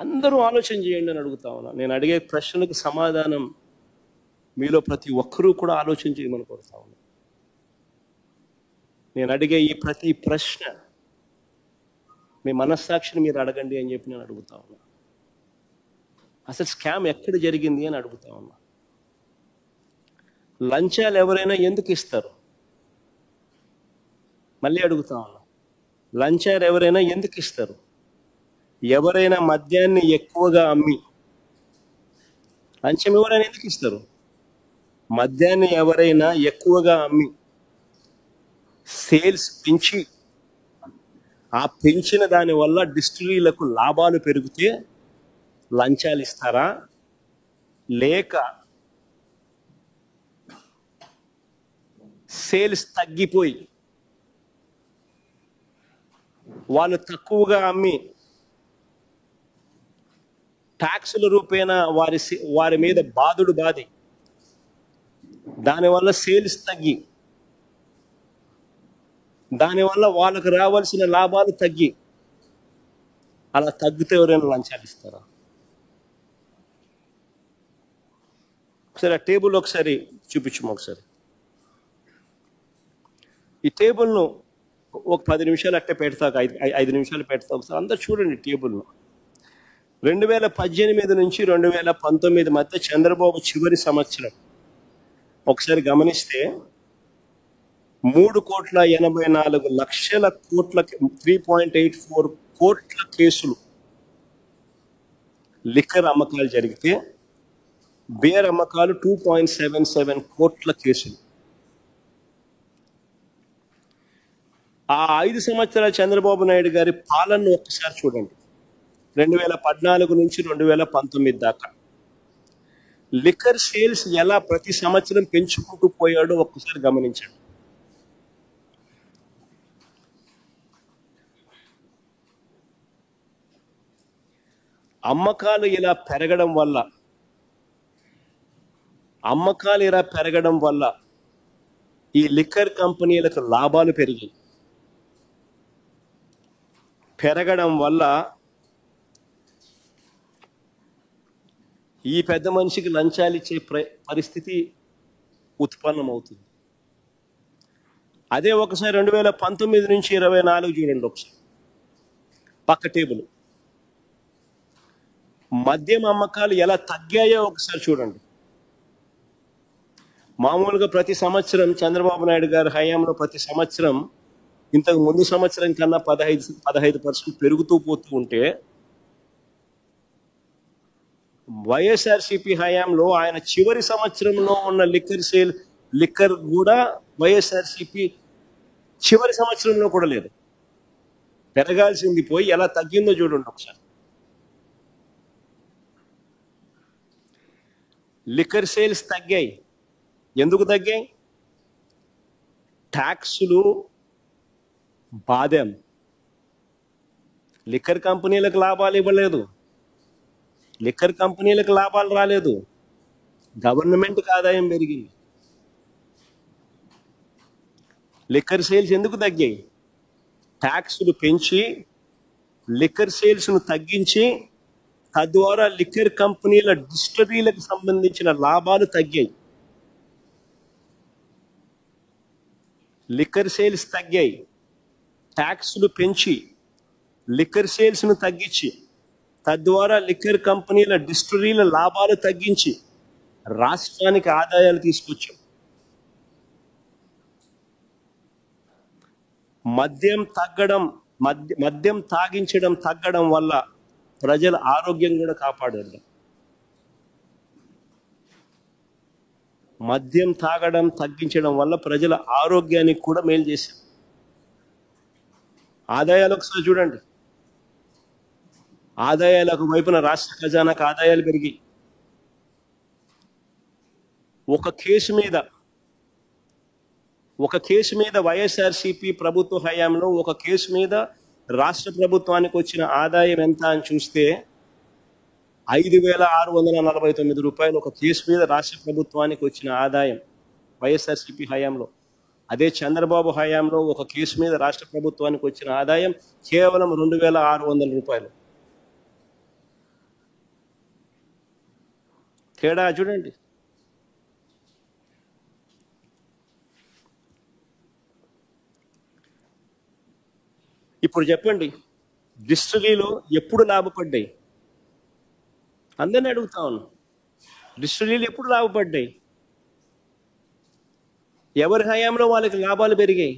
అందరూ ఆలోచన చేయండి అని అడుగుతా ఉన్నా. నేను అడిగే ప్రశ్నలకు సమాధానం మీలో ప్రతి ఒక్కరూ కూడా ఆలోచన చేయమని కోరుతా ఉన్నా. నేను అడిగే ఈ ప్రతి ప్రశ్న మీ మనస్సాక్షిని మీరు అడగండి అని చెప్పి నేను అడుగుతా ఉన్నా. అసలు స్కామ్ ఎక్కడ జరిగింది అని అడుగుతా ఉన్నా. లంచాలు ఎవరైనా ఎందుకు ఇస్తారు? మళ్ళీ అడుగుతా ఉన్నా, లంచాలు ఎవరైనా ఎందుకు ఇస్తారు? ఎవరైనా మద్యాన్ని ఎక్కువగా అమ్మి లంచం ఎవరైనా ఎందుకు ఇస్తారు? మద్యాన్ని ఎవరైనా ఎక్కువగా అమ్మి సేల్స్ పెంచి ఆ పెంచిన దాని వల్ల డిస్టిలరీలకు లాభాలు పెరిగితే లంచాలు ఇస్తారా? లేక సేల్స్ తగ్గిపోయి వాళ్ళు తక్కువగా అమ్మి ట్యాక్సుల రూపేణా వారి మీద బాధి దానివల్ల సేల్స్ తగ్గి దానివల్ల వాళ్ళకు రావాల్సిన లాభాలు తగ్గి అలా తగ్గితే ఎవరైనా లంచాలు ఇస్తారా? ఒకసారి ఆ టేబుల్ ఒకసారి చూపించము. ఒకసారి ఈ టేబుల్ను ఒక 10 నిమిషాలు అట్టే పెడతాక 5 నిమిషాలు పెడతా. ఒకసారి అందరు చూడండి టేబుల్ను. 2018 నుంచి 2019 మధ్య చంద్రబాబు చివరి సంవత్సరం ఒకసారి గమనిస్తే 3,84,00,00,000 కోట్ల 3.84 కోట్ల కేసులు లిక్కర్ అమ్మకాలు జరిగితే బేర్ అమ్మకాలు 2.77 కోట్ల కేసులు. ఆ 5 సంవత్సరాల చంద్రబాబు నాయుడు గారి పాలనను ఒక్కసారి చూడండి. 2014 నుంచి 2019 దాకా లిక్కర్ సేల్స్ ఎలా ప్రతి సంవత్సరం పెంచుకుంటూ పోయాడో ఒక్కసారి గమనించండి. అమ్మకాలు ఇలా పెరగడం వల్ల ఈ లిక్కర్ కంపెనీలకు లాభాలు పెరగడం వల్ల ఈ పెద్ద మనిషికి లంచాలు ఇచ్చే పరిస్థితి ఉత్పన్నమవుతుంది. అదే ఒకసారి 2019 నుంచి 24 చూడండి. ఒకసారి పక్క టేబుల్ మద్యం అమ్మకాలు ఎలా తగ్గాయో ఒకసారి చూడండి. మామూలుగా ప్రతి సంవత్సరం చంద్రబాబు నాయుడు గారి హయాంలో ప్రతి సంవత్సరం ఇంతకు ముందు సంవత్సరం కన్నా 15% పెరుగుతూ పోతూ ఉంటే వైఎస్ఆర్సీపీ హయాంలో ఆయన చివరి సంవత్సరంలో ఉన్న లిక్కర్ కూడా వైఎస్ఆర్సీపీ చివరి సంవత్సరంలో కూడా లేదు. పెరగాల్సింది పోయి ఎలా తగ్గిందో చూడండి ఒకసారి. లిక్కర్ సేల్స్ తగ్గాయి. ఎందుకు తగ్గాయి? ట్యాక్సులు బాధాం. లిక్కర్ కంపెనీలకు లాభాలు ఇవ్వలేదు, లిక్కర్ కంపెనీలకు లాభాలు రాలేదు, గవర్నమెంట్కి ఆదాయం పెరిగింది. లిక్కర్ సేల్స్ ఎందుకు తగ్గాయి? ట్యాక్సులు పెంచి లిక్కర్ సేల్స్ను తగ్గించి తద్వారా లిక్కర్ కంపెనీల డిస్టిలరీలకు సంబంధించిన లాభాలు తగ్గాయి. లిక్కర్ సేల్స్ తగ్గాయి, ట్యాక్సులు పెంచి లిక్కర్ సేల్స్ను తగ్గించి తద్వారా లిక్కర్ కంపెనీల డిస్టిలరీల లాభాలు తగ్గించి రాష్ట్రానికి ఆదాయాలు తీసుకొచ్చాం. మద్యం తాగించడం తగ్గడం వల్ల ప్రజల ఆరోగ్యం కూడా కాపాడారు. మద్యం తాగడం తగ్గించడం వల్ల ప్రజల ఆరోగ్యానికి కూడా మేలు చేశారు. ఆదాయాలు ఒకసారి చూడండి. ఆదాయాలకు వైపున రాష్ట్ర ఖజానాకు ఆదాయాలు పెరిగి ఒక కేసు మీద వైఎస్ఆర్సీపీ ప్రభుత్వ హయాంలో ఒక కేసు మీద రాష్ట్ర ప్రభుత్వానికి వచ్చిన ఆదాయం ఎంత అని చూస్తే 5,649 రూపాయలు ఒక కేసు మీద రాష్ట్ర ప్రభుత్వానికి వచ్చిన ఆదాయం వైఎస్ఆర్సీపీ హయాంలో. అదే చంద్రబాబు హయాంలో ఒక కేసు మీద రాష్ట్ర ప్రభుత్వానికి వచ్చిన ఆదాయం కేవలం 2,600 రూపాయలు. తేడా చూడండి. ఇప్పుడు చెప్పండి, డిస్టిలరీలో ఎప్పుడు లాభపడ్డాయి? అందరిని అడుగుతా ఉన్నాను, డిస్టిలరీలు ఎప్పుడు లాభపడ్డాయి? ఎవరి హయాంలో వాళ్ళకి లాభాలు పెరిగాయి?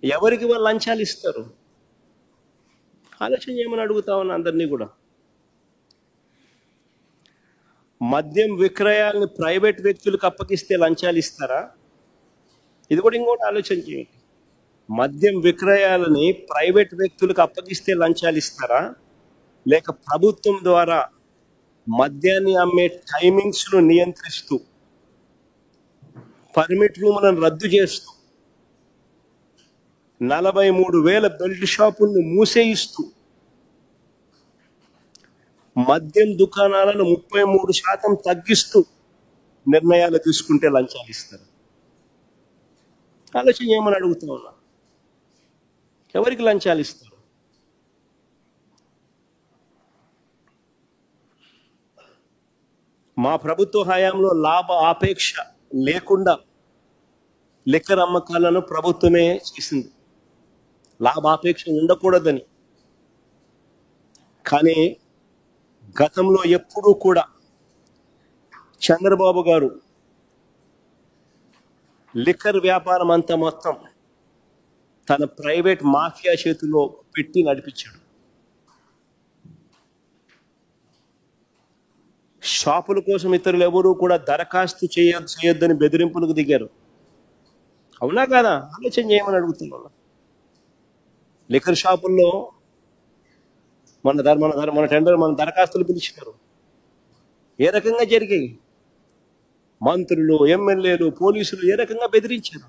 ఎవరికి వాళ్ళు లంచాలు ఇస్తారు? ఆలోచన చేయమని అడుగుతా ఉన్నా అందరినీ కూడా. మద్యం విక్రయాలను ప్రైవేట్ వ్యక్తులకు అప్పగిస్తే లంచాలు ఇస్తారా? ఇది కూడా ఇంకోటి ఆలోచన చేయండి. మద్యం విక్రయాలని ప్రైవేట్ వ్యక్తులకు అప్పగిస్తే లంచాలు ఇస్తారా, లేక ప్రభుత్వం ద్వారా మద్యాన్ని అమ్మే టైమింగ్స్ను నియంత్రిస్తూ, పర్మిట్ రూములను రద్దు చేస్తూ, 43,000 బెల్ట్ షాపులను మూసేయిస్తూ, మద్యం దుకాణాలను 33% తగ్గిస్తూ నిర్ణయాలు తీసుకుంటే లంచాలు ఇస్తారు? ఆలోచన చేయమని అడుగుతా ఉన్నా. ఎవరికి లంచాలు ఇస్తారు? మా ప్రభుత్వ హయాంలో లాభ ఆపేక్ష లేకుండా లిక్కర్ అమ్మకాలను ప్రభుత్వమే చేసింది, లాభాపేక్ష ఉండకూడదని. కానీ గతంలో ఎప్పుడూ కూడా చంద్రబాబు గారు లిక్కర్ వ్యాపారం అంతా మొత్తం తన ప్రైవేట్ మాఫియా చేతిలో పెట్టి నడిపించాడు. షాపుల కోసం ఇతరులు ఎవరూ కూడా దరఖాస్తు చేయొద్దని బెదిరింపులకు దిగారు. అవునా కాదా? ఆలోచన చేయమని అడుగుతున్నాను. లిక్కర్ షాపుల్లో మన టెండర్ మన దరఖాస్తులు పిలిచినారు. ఏ రకంగా జరిగాయి? మంత్రులు, ఎమ్మెల్యేలు, పోలీసులు ఏ రకంగా బెదిరించారు?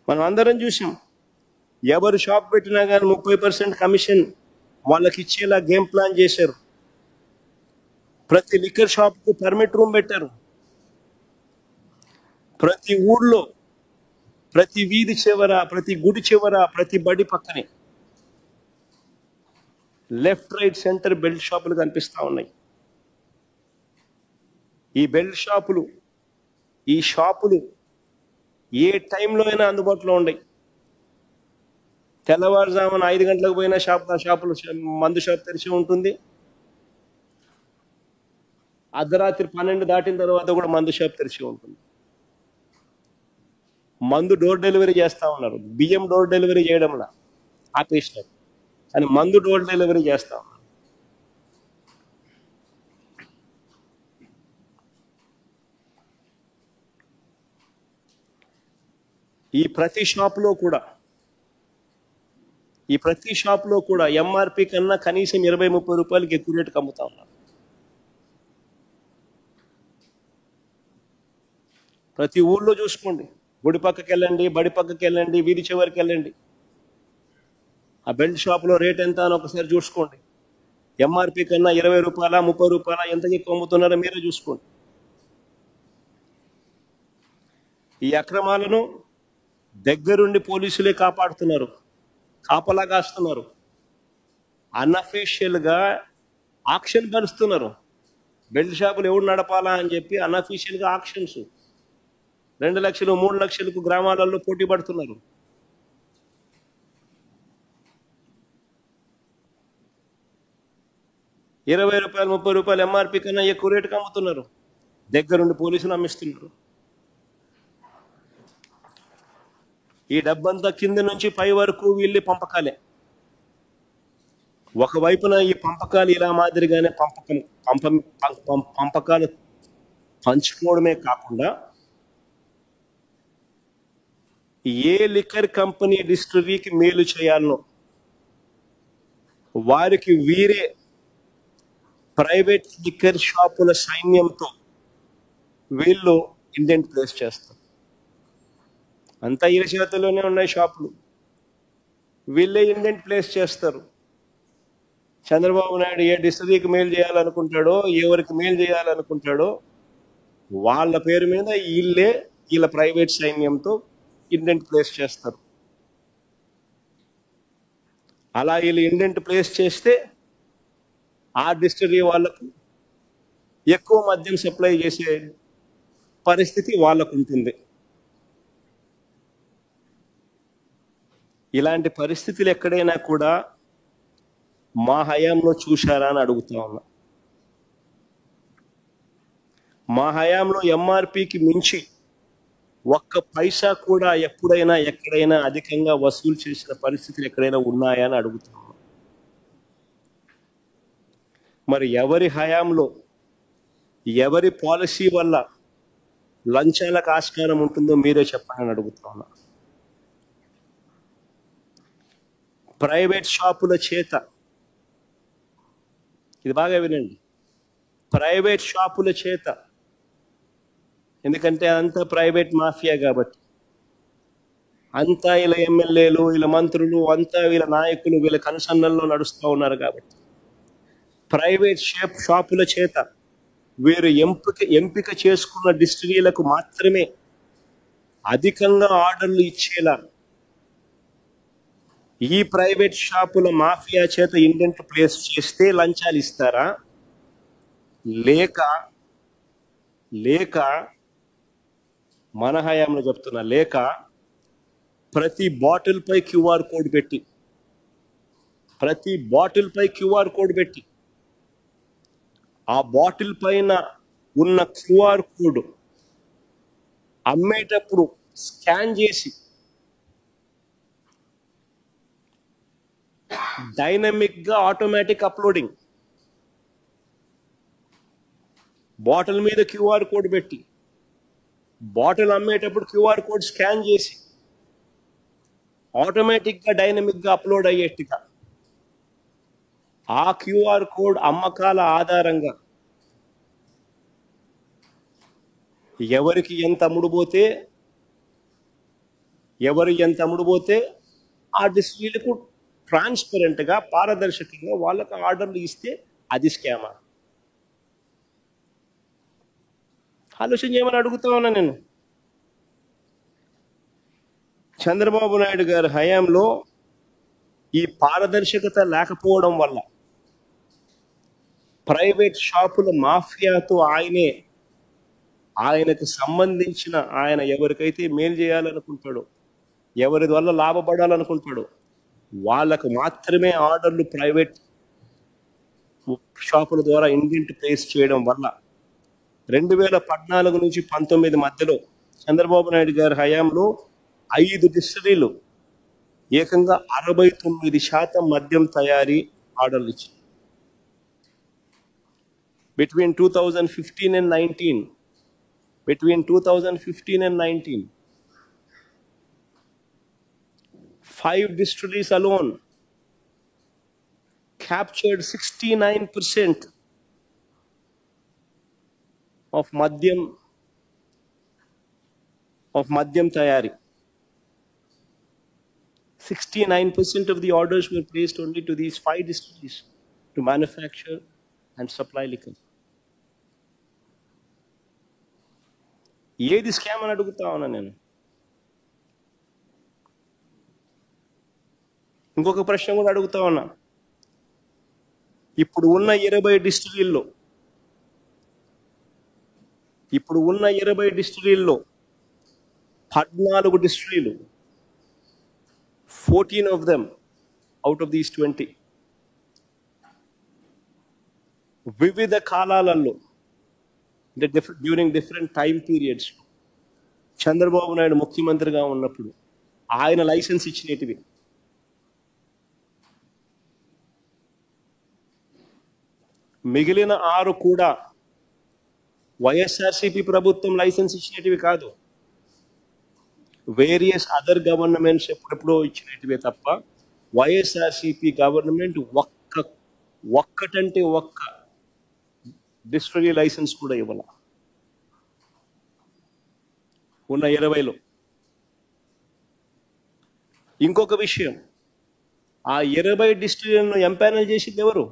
మనం అందరం చూసాం. ఎవరు షాప్ పెట్టినా కానీ 30% కమిషన్ వాళ్ళకి ఇచ్చేలా గేమ్ ప్లాన్ చేశారు. ప్రతి లిక్కర్ షాప్కు పర్మిట్ రూమ్ పెట్టారు. ప్రతి ఊళ్ళో, ప్రతి వీధి చివర, ప్రతి గుడి చివర, ప్రతి బడి పక్కనే లెఫ్ట్, రైట్, సెంటర్ బెల్ట్ షాపులు కనిపిస్తూ ఉన్నాయి. ఈ బెల్ట్ షాపులు, ఈ షాపులు ఏ టైంలో అయినా అందుబాటులో ఉన్నాయి. తెల్లవారుజామున 5 గంటలకు పోయినా షాపులు మందు షాప్ తెరిచి ఉంటుంది. అర్ధరాత్రి 12 దాటిన తర్వాత కూడా మందు షాప్ తెరిచి ఉంటుంది. మందు డోర్ డెలివరీ చేస్తూ ఉన్నారు. బియ్యం డోర్ డెలివరీ చేయడంలా ఆపేసినారు, కానీ మందు డోర్ డెలివరీ చేస్తా ఉన్నారు. ఈ ప్రతి షాప్లో కూడా ఎంఆర్పి కన్నా కనీసం 20-30 రూపాయలకి ఎక్కువ రేటుకి అమ్ముతా ఉన్నారు. ప్రతి ఊళ్ళో చూసుకోండి. గుడి పక్కకి వెళ్ళండి, బడి పక్కకి వెళ్ళండి, వీధి చివరికి వెళ్ళండి. ఆ బెల్ట్ షాప్లో రేట్ ఎంత అని ఒకసారి చూసుకోండి. ఎంఆర్పి కన్నా 20 రూపాయల, 30 రూపాయల ఎంతకి ఎక్కువ అమ్ముతున్నారో మీరే చూసుకోండి. ఈ అక్రమాలను దగ్గరుండి పోలీసులే కాపాడుతున్నారు, కాపలా కాస్తున్నారు. అన్అఫీషియల్గా ఆక్షన్ పరుస్తున్నారు. బెల్ట్ షాపులు ఎవరు నడపాలా అని చెప్పి అన్అఫీషియల్గా ఆక్షన్స్ 2 లక్షలు 3 లక్షలకు గ్రామాలలో పోటీ పడుతున్నారు. ₹20, ₹30 ఎంఆర్పి కన్నా ఎక్కువ రేటుకి అమ్ముతున్నారు. దగ్గరుండి పోలీసులు అమ్మిస్తున్నారు. ఈ డబ్బంతా కింద నుంచి పై వరకు వీళ్ళే పంపకాలే. ఒకవైపున ఈ పంపకాలు ఇలా మాదిరిగానే పంపకాలు పంచుకోవడమే కాకుండా, ఏ లిక్కర్ కంపెనీ డిస్టిలరీకి మేలు చేయాలనో వారికి వీరే ప్రైవేట్ లిక్కర్ షాపుల సైన్యంతో వీళ్ళు ఇండెంట్ ప్లేస్ చేస్తారు. అంతా ఈ చేతుల్లోనే ఉన్నాయి షాపులు, వీళ్ళే ఇండెంట్ ప్లేస్ చేస్తారు. చంద్రబాబు నాయుడు ఏ డిస్టిలరీకి మేలు చేయాలనుకుంటాడో, ఎవరికి మేలు చేయాలనుకుంటాడో వాళ్ళ పేరు మీద వీళ్ళ ప్రైవేట్ సైన్యంతో ఇండెంట్ ప్లేస్ చేస్తారు. అలా వీళ్ళు ఇండెంట్ ప్లేస్ చేస్తే ఆ డిస్టిలరీ వాళ్ళకు ఎక్కువ మద్యం సప్లై చేసే పరిస్థితి వాళ్ళకు ఉంటుంది. ఇలాంటి పరిస్థితులు ఎక్కడైనా కూడా మా హయాంలో చూశారా అని అడుగుతా ఉన్నా. మా హయాంలో ఎంఆర్పికి మించి ఒక్క పైసా కూడా ఎప్పుడైనా ఎక్కడైనా అధికంగా వసూలు చేసిన పరిస్థితులు ఎక్కడైనా ఉన్నాయా అని అడుగుతా ఉన్నా. మరి ఎవరి హయాంలో ఎవరి పాలసీ వల్ల లంచాలకు ఆస్కారం ఉంటుందో మీరే చెప్పండి అని అడుగుతా ఉన్నా. ప్రైవేట్ షాపుల చేత, ఇది బాగా వినండి, ప్రైవేట్ షాపుల చేత, ఎందుకంటే అంతా ప్రైవేట్ మాఫియా కాబట్టి, అంతా ఇలా ఎమ్మెల్యేలు, వీళ్ళ మంత్రులు, అంతా వీళ్ళ నాయకులు వీళ్ళ కనుసన్నల్లో నడుస్తూ ఉన్నారు కాబట్టి ప్రైవేట్ షాపుల చేత వీరు ఎంపిక చేసుకున్న డిస్టిలరీలకు మాత్రమే అధికంగా ఆర్డర్లు ఇచ్చేలా ఈ ప్రైవేట్ షాపుల మాఫియా చేత ఇండెంట్ ప్లేస్ చేస్తే లంచాలు ఇస్తారా, లేక మన హయాంలో చెప్తున్నా, లేక ప్రతి బాటిల్ పై క్యూఆర్ కోడ్ పెట్టి ఆ బాటిల్ పైన ఉన్న క్యూఆర్ కోడ్ అమ్మేటప్పుడు స్కాన్ చేసి డైనమిక్ గా ఆటోమేటిక్ అప్లోడింగ్, బాటిల్ మీద క్యూఆర్ కోడ్ పెట్టి బాటిల్ అమ్మేటప్పుడు క్యూఆర్ కోడ్ స్కాన్ చేసి ఆటోమేటిక్ గా డైనమిక్ గా అప్లోడ్ అయ్యేట్టుగా ఆ క్యూఆర్ కోడ్ అమ్మకాల ఆధారంగా ఎవరికి ఎంత అమ్ముడుపోతే ఆ డిస్ట్రిక్ట్లకు ట్రాన్స్పరెంట్ గా పారదర్శకంగా వాళ్ళకు ఆర్డర్లు ఇస్తే అది స్కామా? ఆలోచన చేయమని అడుగుతా ఉన్నా నేను. చంద్రబాబు నాయుడు గారి హయాంలో ఈ పారదర్శకత లేకపోవడం వల్ల ప్రైవేట్ షాపుల మాఫియాతో ఆయనకు సంబంధించిన, ఆయన ఎవరికైతే మేలు చేయాలనుకుంటాడో, ఎవరి వల్ల లాభపడాలనుకుంటాడో వాళ్ళకు మాత్రమే ఆర్డర్లు ప్రైవేట్ షాపుల ద్వారా ఇండెంట్ ప్లేస్ చేయడం వల్ల 2014 నుంచి 19 మధ్యలో చంద్రబాబు నాయుడు గారి హయాంలో 5 డిస్టిలరీలు ఏకంగా 69% మద్యం తయారీ ఆర్డర్లు ఇచ్చాయి. Between 2015 and 19, 5 distilleries alone captured 69% of Madhyam Tayari. 69% of the orders were placed only to these 5 distilleries to manufacture and supply liquor. ఏది స్కామ్ అని అడుగుతా ఉన్నా నేను. ఇంకొక ప్రశ్న కూడా అడుగుతా ఉన్నా. ఇప్పుడు ఉన్న 20 డిస్టిలరీల్లో 14 డిస్టిలరీలు, 14 of them out of these 20 వివిధ కాలాలలో, during different time periods, Chandrababu Naidu ముఖ్యమంత్రిగా ఉన్నప్పుడు ఆయన లైసెన్స్ ఇచ్చినటివి. మిగిలిన 6 కూడా వైఎస్ఆర్సీపీ ప్రభుత్వం లైసెన్స్ ఇచ్చినటివి కాదు, వేరియస్ అదర్ గవర్నమెంట్స్ ఎప్పుడెప్పుడో ఇచ్చినటివే తప్ప వైఎస్ఆర్సీపీ గవర్నమెంట్ ఒక్కటంటే ఒక్క డిస్టిలరీ లైసెన్స్ కూడా ఇవ్వాల. ఉన్న 20లో. ఇంకొక విషయం, ఆ 20 డిస్టిలరీలను ఎంపానల్ చేసింది ఎవరు?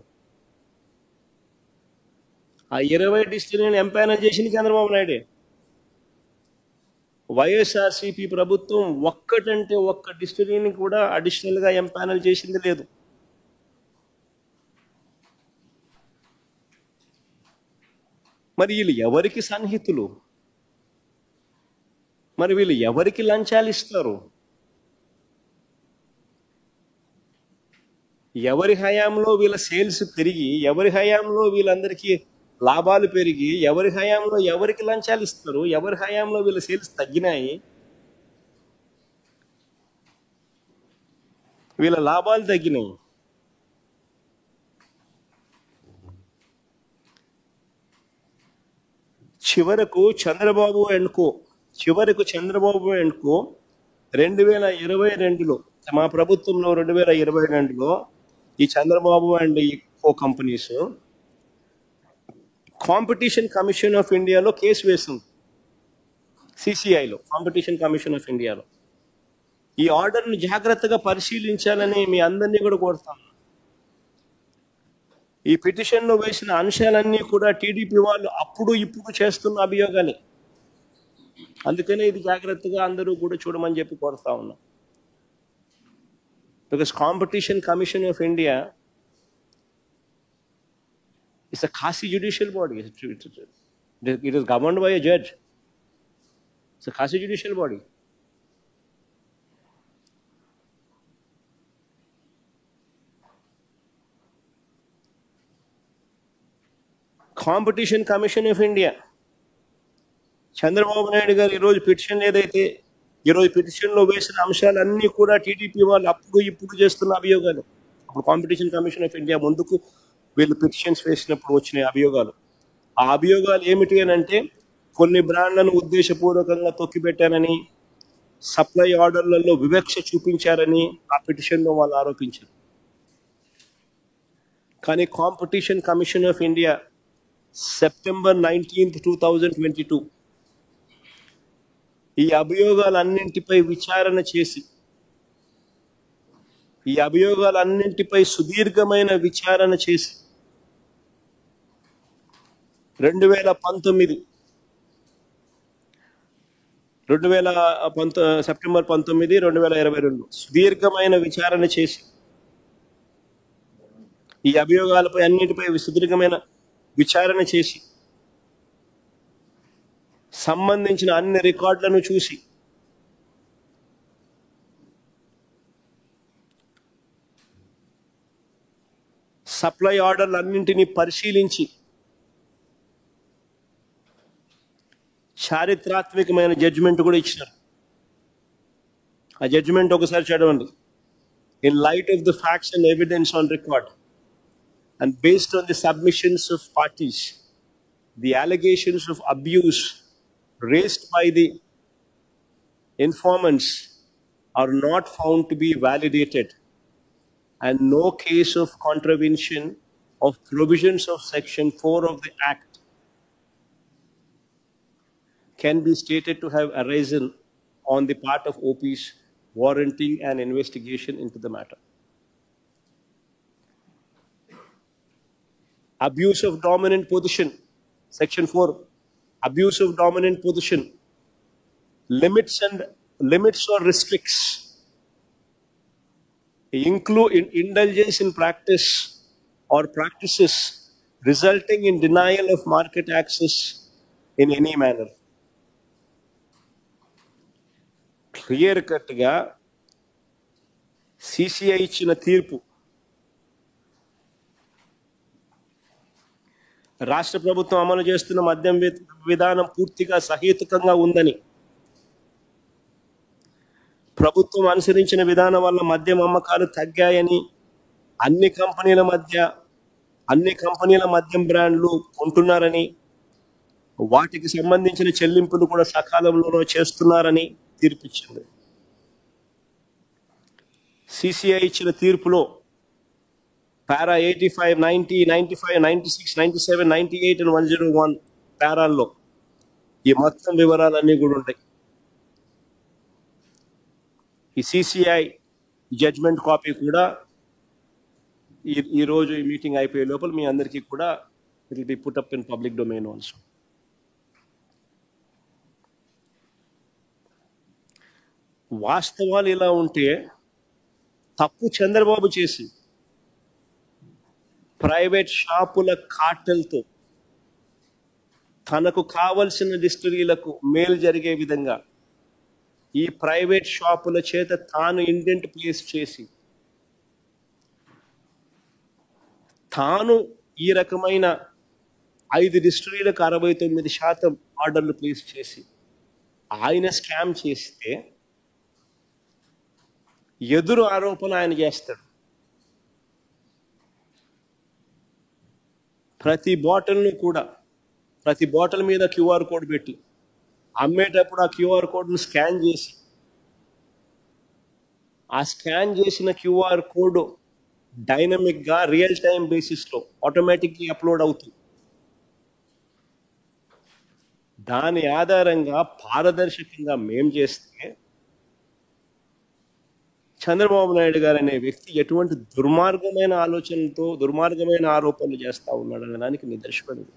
ఆ 20 డిస్టిలరీలను ఎంపానల్ చేసింది చంద్రబాబు నాయుడే. వైఎస్ఆర్సీపీ ప్రభుత్వం ఒక్కటంటే ఒక్క డిస్టిలరీని కూడా అడిషనల్ గా ఎంపానల్ చేసింది లేదు. మరి వీళ్ళు ఎవరికి సన్నిహితులు? మరి వీళ్ళు ఎవరికి లంచాలు ఇస్తారు? ఎవరి హయాంలో వీళ్ళ సేల్స్ పెరిగి, ఎవరి హయాంలో వీళ్ళందరికీ లాభాలు పెరిగి, ఎవరి హయాంలో ఎవరికి లంచాలు ఇస్తారు? ఎవరి హయాంలో వీళ్ళ సేల్స్ తగ్గినాయి, వీళ్ళ లాభాలు తగ్గినాయి? చివరకు చంద్రబాబు అండ్ కో 2022లో, మా ప్రభుత్వంలో 2022లో ఈ చంద్రబాబు అండ్ ఈ కో కంపెనీస్ కాంపిటీషన్ కమిషన్ ఆఫ్ ఇండియాలో కేసు వేసింది. సిసిఐలో, కాంపిటీషన్ కమిషన్ ఆఫ్ ఇండియాలో. ఈ ఆర్డర్ను జాగ్రత్తగా పరిశీలించాలని మీ అందరినీ కూడా కోరుతాను. ఈ పిటిషన్లో వేసిన అంశాలన్నీ కూడా టీడీపీ వాళ్ళు అప్పుడు ఇప్పుడు చేస్తున్న అభియోగాలే. అందుకనే ఇది జాగ్రత్తగా అందరూ కూడా చూడమని చెప్పి కోరుతా ఉన్నా. Because competition commission of India is a quasi judicial body. It is governed by a judge. It's a quasi judicial body. Competition commission of India Chandrababu Naidu గారు ఈరోజు పిటిషన్ ఏదైతే ఈరోజు పిటిషన్లో వేసిన అంశాలన్నీ కూడా టీడీపీ వాళ్ళు అప్పుడు ఇప్పుడు చేస్తున్న అభియోగాలు. అప్పుడు కాంపిటీషన్ కమిషన్ ఆఫ్ ఇండియా ముందుకు వీళ్ళు పిటిషన్స్ వేసినప్పుడు వచ్చిన అభియోగాలు. ఆ అభియోగాలు ఏమిటి అని అంటే, కొన్ని బ్రాండ్లను ఉద్దేశపూర్వకంగా తొక్కిపెట్టారని, సప్లై ఆర్డర్లలో వివక్ష చూపించారని ఆ పిటిషన్లో వాళ్ళు ఆరోపించారు. కానీ competition commission of India September 19th, 2022 ఈ అభియోగాలన్నింటిపై విచారణ చేసి, ఈ అభియోగాలన్నింటిపై సుదీర్ఘమైన విచారణ చేసి 2019 సెప్టెంబర్ 19, 2022 సుదీర్ఘమైన విచారణ చేసి ఈ అభియోగాలపై అన్నిటిపై సుదీర్ఘమైన విచారణ చేసి సంబంధించిన అన్ని రికార్డులను చూసి సప్లై ఆర్డర్లన్నింటినీ పరిశీలించి చారిత్రాత్మకమైన జడ్జిమెంట్ కూడా ఇచ్చినారు. ఆ జడ్జిమెంట్ ఒకసారి చదవండి. In light of the facts and evidence on record and based on the submissions of parties, the allegations of abuse raised by the informants are not found to be validated, and no case of contravention of provisions of Section 4 of the Act can be stated to have arisen on the part of OPs warranting an investigation into the matter. Abuse of dominant position, Section 4, abuse of dominant position, limits or restricts, include indulgence in practice or practices resulting in denial of market access in any manner. Clear cut ga CCI ఇచ్చిన తీర్పు రాష్ట్ర ప్రభుత్వం అమలు చేస్తున్న మద్యం విధానం పూర్తిగా సహేతుకంగా ఉందని, ప్రభుత్వం అనుసరించిన విధానం వల్ల మద్యం అమ్మకాలు తగ్గాయని, అన్ని కంపెనీల మద్యం బ్రాండ్లు కొంటున్నారని, వాటికి సంబంధించిన చెల్లింపులు కూడా సకాలంలో చేస్తున్నారని తీర్పిచ్చింది. సిసిఐ ఇచ్చిన తీర్పులో పారా 85, 90, 95, 96, 97, 98 and 101 పారాల్లో ఈ మొత్తం వివరాలన్నీ కూడా ఉంటాయి. ఈ సిసిఐ జడ్జ్మెంట్ కాపీ కూడా ఈరోజు ఈ మీటింగ్ అయిపోయే లోపల మీ అందరికీ కూడా it will be put up in public domain also. వాస్తవాలు ఇలా ఉంటే తప్పు చంద్రబాబు చేసి ప్రైవేట్ షాపుల కార్టెల్తో తనకు కావలసిన డిస్టిలరీలకు మేలు జరిగే విధంగా ఈ ప్రైవేట్ షాపుల చేత తాను ఇండెంట్ ప్లేస్ చేసి తాను ఈ రకమైన 5 డిస్టిలరీలకు 69% ఆర్డర్లు ప్లేస్ చేసి ఆయన స్కామ్ చేస్తే ఎదురు ఆరోపణ ఆయన చేస్తాడు. ప్రతి బాటిల్ మీద క్యూఆర్ కోడ్ పెట్టి అమ్మేటప్పుడు ఆ క్యూఆర్ కోడ్ను స్కాన్ చేసి ఆ స్కాన్ చేసిన క్యూఆర్ కోడ్ డైనమిక్గా రియల్ టైం బేసిస్లో ఆటోమేటిక్గా అప్లోడ్ అవుతుంది. దాని ఆధారంగా పారదర్శకంగా మేం చేస్తే చంద్రబాబు నాయుడు గారు అనే వ్యక్తి ఎటువంటి దుర్మార్గమైన ఆలోచనలతో దుర్మార్గమైన ఆరోపణలు చేస్తా ఉన్నాడు అనే దానికి నిదర్శనం.